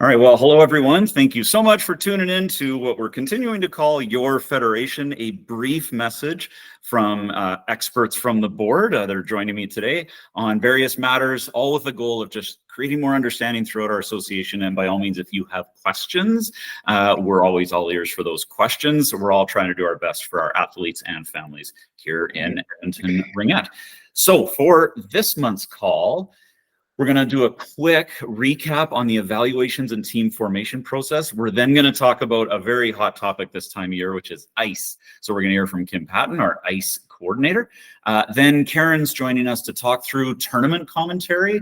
All right, well, hello everyone. Thank you so much for tuning in to what we're continuing to call Your Federation, a brief message from experts from the board. They're joining me today on various matters, all with the goal of just creating more understanding throughout our association. And by all means, if you have questions, we're always all ears for those questions. We're all trying to do our best for our athletes and families here in Edmonton Ringette. So for this month's call, we're going to do a quick recap on the evaluations and team formation process. We're then going to talk about a very hot topic this time of year, which is ice. So we're going to hear from Kim Patten, our ice coordinator. Then Karen's joining us to talk through tournament commentary.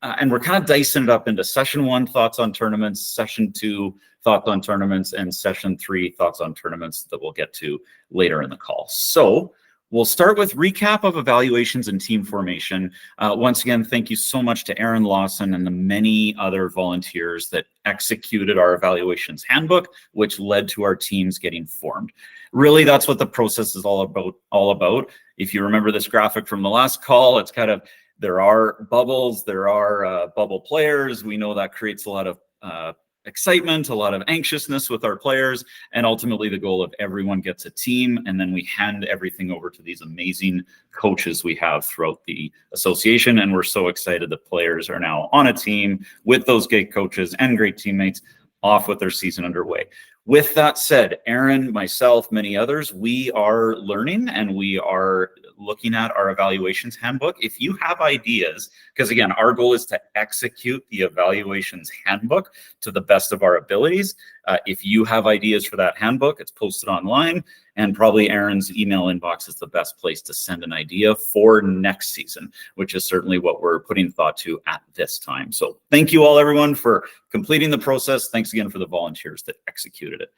And we're kind of dicing it up into session 1, thoughts on tournaments, session 2, thoughts on tournaments, and session 3, thoughts on tournaments that we'll get to later in the call. So we'll start with recap of evaluations and team formation. Once again, thank you so much to Aaron Lawson and the many other volunteers that executed our evaluations handbook, which led to our teams getting formed. Really, that's what the process is all about. If you remember this graphic from the last call, it's kind of, there are bubbles, there are bubble players. We know that creates a lot of excitement, a lot of anxiousness with our players, and ultimately the goal of everyone gets a team, and then we hand everything over to these amazing coaches we have throughout the association. And we're so excited that players are now on a team with those great coaches and great teammates off with their season underway. With that said, Aaron, myself, many others, we are learning and we are looking at our evaluations handbook. If you have ideas, because again, our goal is to execute the evaluations handbook to the best of our abilities. If you have ideas for that handbook, it's posted online, and probably Aaron's email inbox is the best place to send an idea for next season, which is certainly what we're putting thought to at this time. So thank you all, everyone, for completing the process. Thanks again for the volunteers that executed it.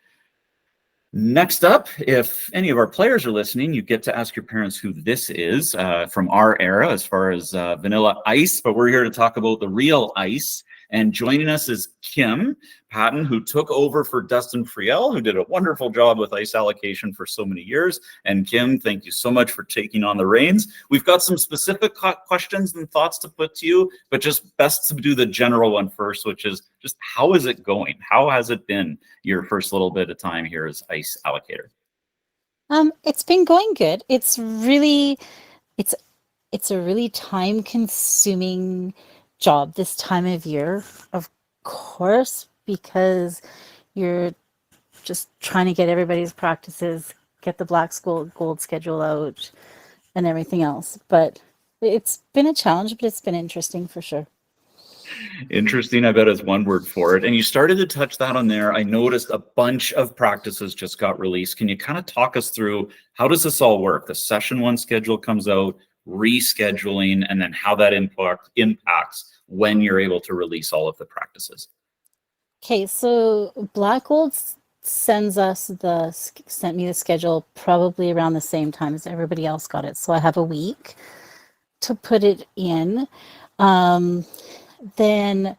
Next up, if any of our players are listening, you get to ask your parents who this is from our era as far as vanilla ice, but we're here to talk about the real ice. And joining us is Kim Patten, who took over for Dustin Friel, who did a wonderful job with ice allocation for so many years. And Kim, thank you so much for taking on the reins. We've got some specific questions and thoughts to put to you, but just best to do the general one first, which is just how is it going? How has it been your first little bit of time here as ice allocator? It's been going good. It's a really time-consuming job this time of year, of course, because you're just trying to get everybody's practices, get the black gold schedule out and everything else. But it's been a challenge, but it's been interesting for sure. Interesting, I bet, is one word for it. And you started to touch that on there. I noticed a bunch of practices just got released. Can you kind of talk us through how does this all work? The session 1 schedule comes out, rescheduling, and then how that impacts when you're able to release all of the practices. Okay, so Black Gold sent me the schedule probably around the same time as everybody else got it. So I have a week to put it in. Then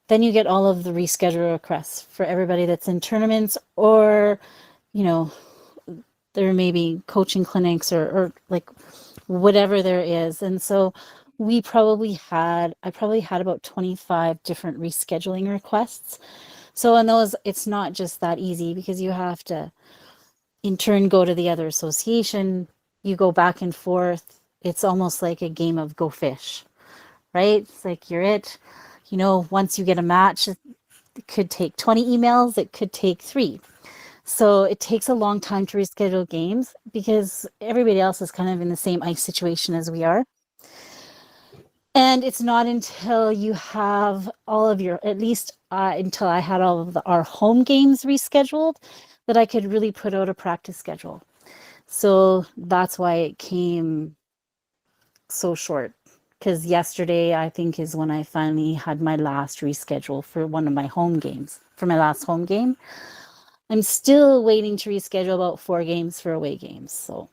you get all of the reschedule requests for everybody that's in tournaments, or, you know, there may be coaching clinics or like whatever there is. And so I probably had about 25 different rescheduling requests. So in those, it's not just that easy, because you have to in turn go to the other association. You go back and forth. It's almost like a game of go fish, right? It's like once you get a match, it could take 20 emails, it could take 3. So it takes a long time to reschedule games because everybody else is kind of in the same ice situation as we are. And it's not until you have all of your, at least until I had all of our home games rescheduled, that I could really put out a practice schedule. So that's why it came so short. Because yesterday, I think, is when I finally had my last reschedule for one of my home games, for my last home game. I'm still waiting to reschedule about 4 games for away games. So.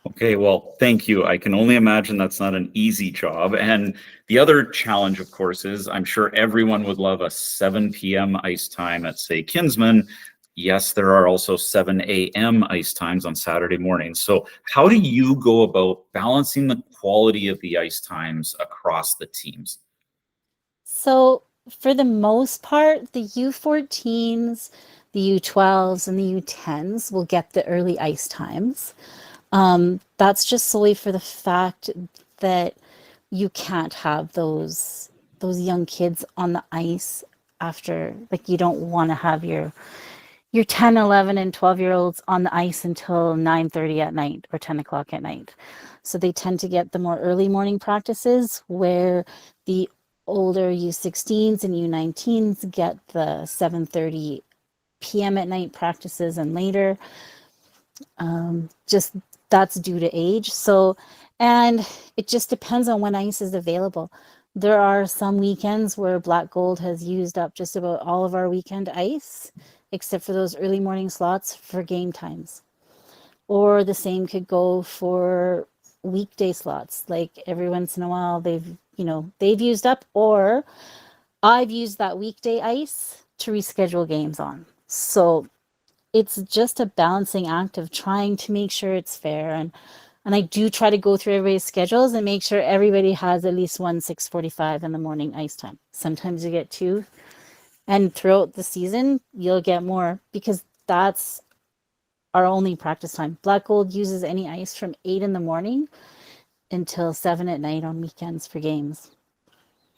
Okay, well, thank you. I can only imagine that's not an easy job. And the other challenge, of course, is I'm sure everyone would love a 7 p.m. ice time at, say, Kinsman. Yes, there are also 7 a.m. ice times on Saturday mornings. So how do you go about balancing the quality of the ice times across the teams? So for the most part, the U14s, the U12s, and the U10s will get the early ice times. That's just solely for the fact that you can't have those young kids on the ice after, like, you don't want to have your 10, 11, and 12-year-olds on the ice until 9:30 at night or 10 o'clock at night. So they tend to get the more early morning practices, where the older U16s and U19s get the 7:30 p.m. at night practices and later. Just that's due to age. So, and it just depends on when ice is available. There are some weekends where Black Gold has used up just about all of our weekend ice, except for those early morning slots for game times. Or the same could go for weekday slots. Like every once in a while they've used up, or I've used that weekday ice to reschedule games on. So it's just a balancing act of trying to make sure it's fair. And I do try to go through everybody's schedules and make sure everybody has at least one 6:45 in the morning ice time. Sometimes you get two, and throughout the season you'll get more, because that's our only practice time. Black Gold uses any ice from 8 in the morning until 7 at night on weekends for games.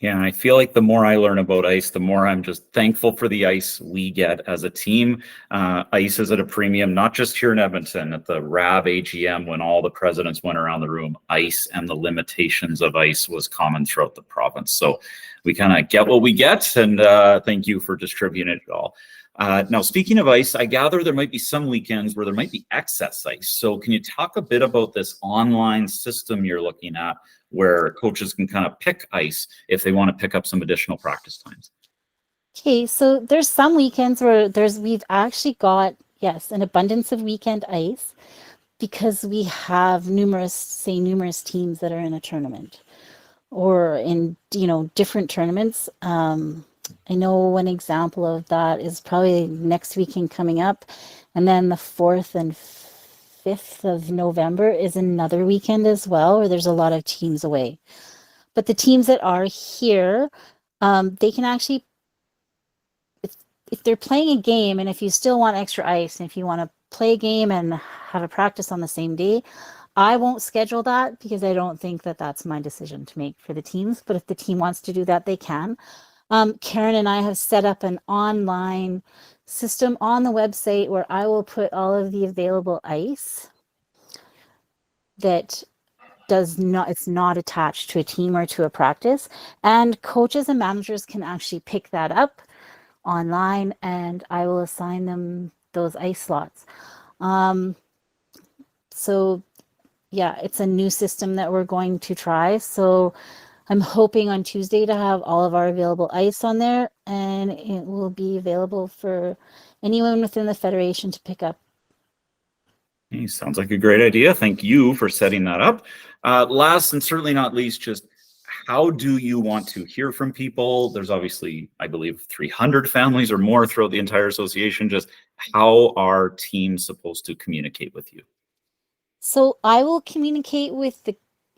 Yeah, I feel like the more I learn about ice, the more I'm just thankful for the ice we get as a team. Ice is at a premium, not just here in Edmonton. At the RAB AGM, when all the presidents went around the room, ice and the limitations of ice was common throughout the province. So we kind of get what we get, and thank you for distributing it all. Now, speaking of ice, I gather there might be some weekends where there might be excess ice. So can you talk a bit about this online system you're looking at, where coaches can kind of pick ice if they want to pick up some additional practice times? Okay, so there's some weekends where we've actually got, yes, an abundance of weekend ice, because we have numerous teams that are in a tournament or in, different tournaments. I know one example of that is probably next weekend coming up, and then the 4th and 5th of November is another weekend as well, where there's a lot of teams away. But the teams that are here, they can actually, if they're playing a game, and if you still want extra ice, and if you want to play a game and have a practice on the same day, I won't schedule that, because I don't think that that's my decision to make for the teams. But if the team wants to do that, they can. Karen and I have set up an online system on the website where I will put all of the available ice that it's not attached to a team or to a practice, and coaches and managers can actually pick that up online, and I will assign them those ice slots. So yeah, it's a new system that we're going to try. So I'm hoping on Tuesday to have all of our available ice on there, and it will be available for anyone within the Federation to pick up. Hey, sounds like a great idea. Thank you for setting that up. Last and certainly not least, just how do you want to hear from people? There's obviously, I believe, 300 families or more throughout the entire association. Just how are teams supposed to communicate with you? So I will communicate with the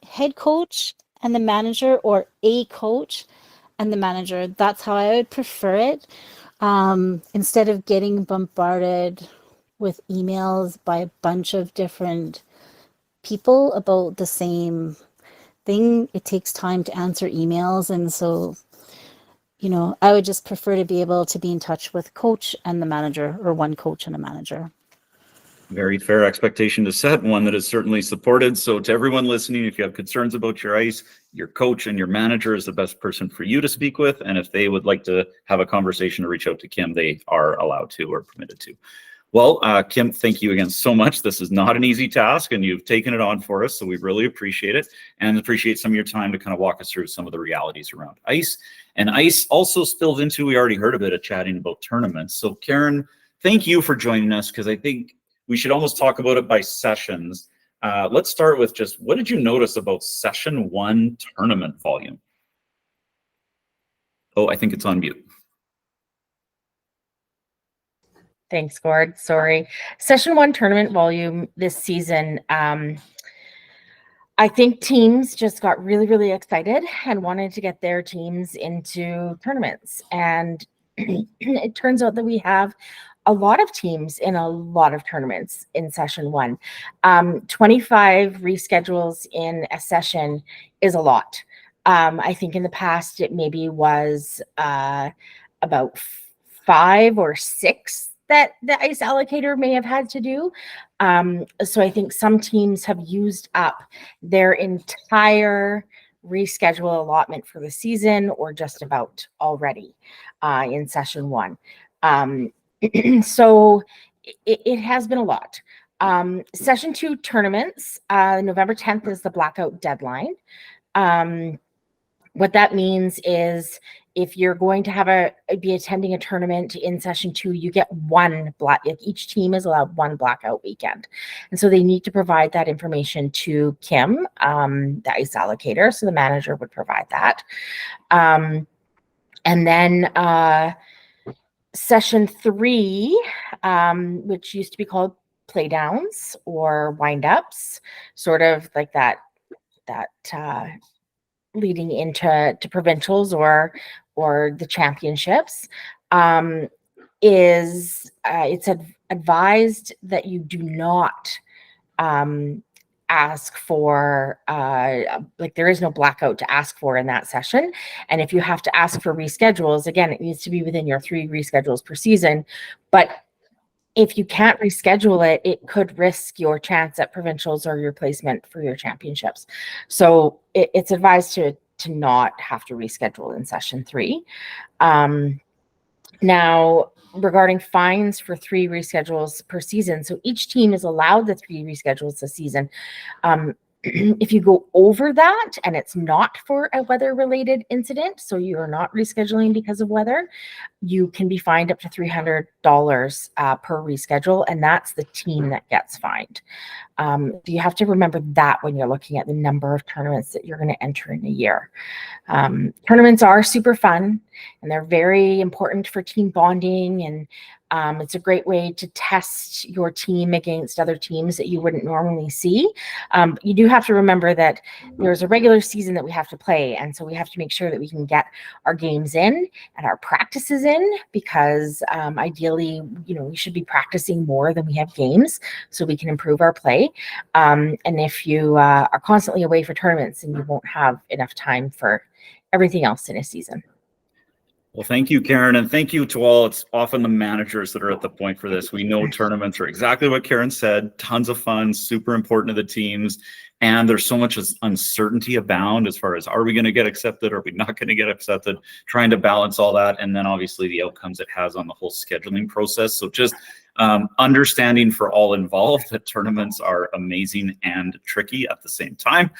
head coach and the manager, or a coach and the manager. That's how I would prefer it. Instead of getting bombarded with emails by a bunch of different people about the same thing, it takes time to answer emails. And so, I would just prefer to be able to be in touch with coach and the manager, or one coach and a manager. Very fair expectation to set, one that is certainly supported. So to everyone listening, if you have concerns about your ice, your coach and your manager is the best person for you to speak with. And if they would like to have a conversation to reach out to Kim, they are allowed to or permitted to. Well, Kim, thank you again so much. This is not an easy task, and you've taken it on for us, so we really appreciate it, and appreciate some of your time to kind of walk us through some of the realities around ice. And ice also spills into, we already heard a bit of chatting about tournaments. So Karen, thank you for joining us, because I think we should almost talk about it by sessions. Let's start with just, what did you notice about session 1 tournament volume? Oh, I think it's on mute. Thanks, Gord. Sorry. Session 1 tournament volume this season. I think teams just got really, really excited and wanted to get their teams into tournaments. And it turns out that we have a lot of teams in a lot of tournaments in session one. 25 reschedules in a session is a lot. I think in the past it maybe was about 5 or 6 that the Ice Allocator may have had to do. So I think some teams have used up their entire reschedule allotment for the season, or just about already in session one. So it has been a lot. Session 2 tournaments, November 10th is the blackout deadline. What that means is if you're going to be attending a tournament in session 2, you get each team is allowed one blackout weekend. And so they need to provide that information to Kim, the Ice Allocator. So the manager would provide that. And then session 3, which used to be called playdowns or wind-ups, sort of like that leading into provincials or the championships, it's advised that you do not ask for there is no blackout to ask for in that session. And if you have to ask for reschedules, again, it needs to be within your 3 reschedules per season. But if you can't reschedule it, it could risk your chance at provincials or your placement for your championships. So it's advised to not have to reschedule in session 3. Now, regarding fines for 3 reschedules per season, so each team is allowed the 3 reschedules a season. If you go over that and it's not for a weather-related incident, so you are not rescheduling because of weather, you can be fined up to $300 per reschedule, and that's the team that gets fined. You have to remember that when you're looking at the number of tournaments that you're going to enter in a year. Tournaments are super fun, and they're very important for team bonding, and it's a great way to test your team against other teams that you wouldn't normally see. You do have to remember that there's a regular season that we have to play, and so we have to make sure that we can get our games in and our practices in, because ideally, we should be practicing more than we have games so we can improve our play. And if you are constantly away for tournaments, then you won't have enough time for everything else in a season. Well, thank you, Karen, and thank you to all. It's often the managers that are at the point for this. We know tournaments are exactly what Karen said, tons of fun, super important to the teams, and there's so much uncertainty abound as far as, are we going to get accepted, or are we not going to get accepted, trying to balance all that, and then obviously the outcomes it has on the whole scheduling process. So just understanding for all involved that tournaments are amazing and tricky at the same time.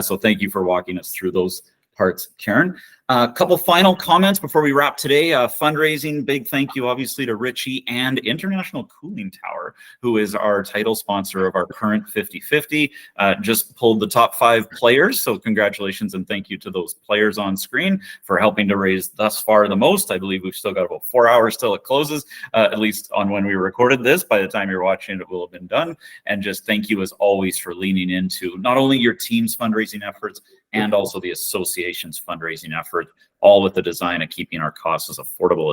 So thank you for walking us through those parts, Karen. A couple final comments before we wrap today. Fundraising, big thank you obviously to Richie and International Cooling Tower, who is our title sponsor of our current 50-50. Just pulled the top 5 players, so congratulations and thank you to those players on screen for helping to raise thus far the most. I believe we've still got about 4 hours till it closes, at least on when we recorded this. By the time you're watching it will have been done. And just thank you as always for leaning into not only your team's fundraising efforts and also the association's fundraising effort, all with the design of keeping our costs as affordable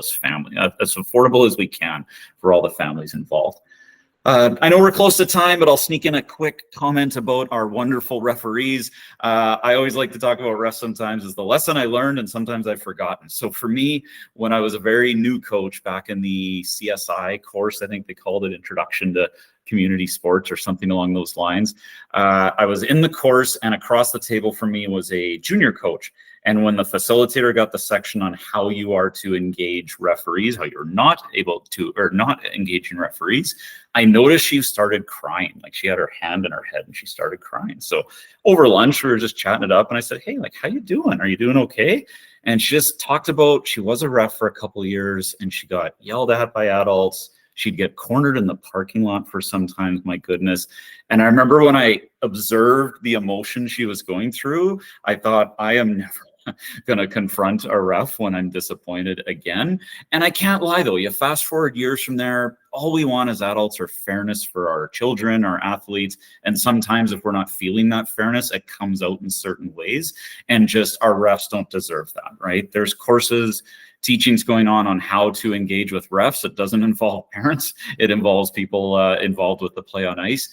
as we can for all the families involved. I know we're close to time, but I'll sneak in a quick comment about our wonderful referees. I always like to talk about refs sometimes as the lesson I learned, and sometimes I've forgotten. So for me, when I was a very new coach back in the CSI course, I think they called it Introduction to Community Sports or something along those lines. I was in the course, and across the table from me was a junior coach. And when the facilitator got the section on how you are to engage referees, how you're not able to, or not engaging referees, I noticed she started crying. Like, she had her hand in her head and she started crying. So over lunch, we were just chatting it up, and I said, hey, like, how you doing? Are you doing okay? And she just talked about, she was a ref for a couple of years and she got yelled at by adults. She'd get cornered in the parking lot for sometimes, my goodness. And I remember when I observed the emotion she was going through, I thought, I am never going to confront a ref when I'm disappointed again. And I can't lie though, you fast forward years from there, all we want as adults are fairness for our children, our athletes. And sometimes if we're not feeling that fairness, it comes out in certain ways, and just our refs don't deserve that, right? There's courses, teachings going on how to engage with refs. It doesn't involve parents. It involves people involved with the play on ice.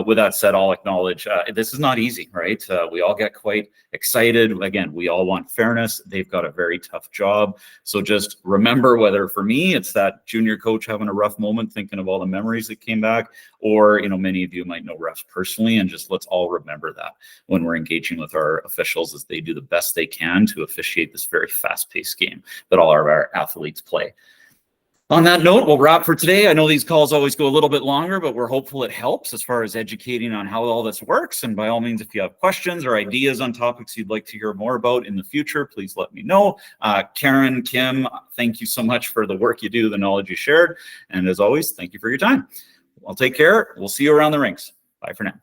With that said, I'll acknowledge this is not easy, right? We all get quite excited. Again, we all want fairness. They've got a very tough job. So just remember, whether for me, it's that junior coach having a rough moment thinking of all the memories that came back, or, many of you might know refs personally, and just let's all remember that when we're engaging with our officials as they do the best they can to officiate this very fast-paced game that all our athletes play. On that note, we'll wrap for today. I know these calls always go a little bit longer, but we're hopeful it helps as far as educating on how all this works. And by all means, if you have questions or ideas on topics you'd like to hear more about in the future, please let me know. Karen, Kim, thank you so much for the work you do, the knowledge you shared. And as always, thank you for your time. Well, take care. We'll see you around the rinks. Bye for now.